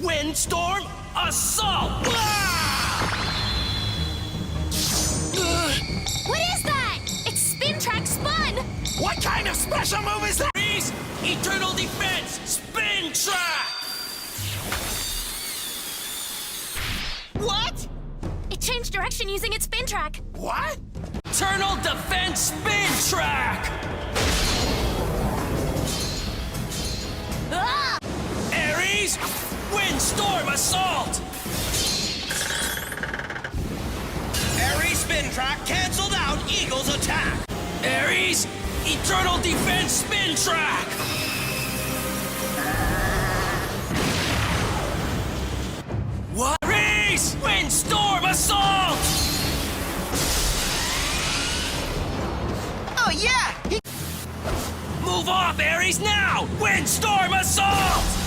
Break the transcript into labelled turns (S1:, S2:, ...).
S1: Windstorm Assault!
S2: What is that? It's Spin Track Spun!
S1: What kind of special move is that? Freeze! Eternal Defense Spin Track! What?
S2: It changed direction using its Spin Track.
S1: What? Eternal Defense Spin Track!
S2: Ah!
S1: Aries! Windstorm Assault!
S3: Aries spin track canceled out Eagle's attack.
S1: Aries! Eternal Defense Spin Track! What? Aries! Windstorm Assault!
S3: Oh yeah!
S1: Move off, Aries, now! Windstorm Assault!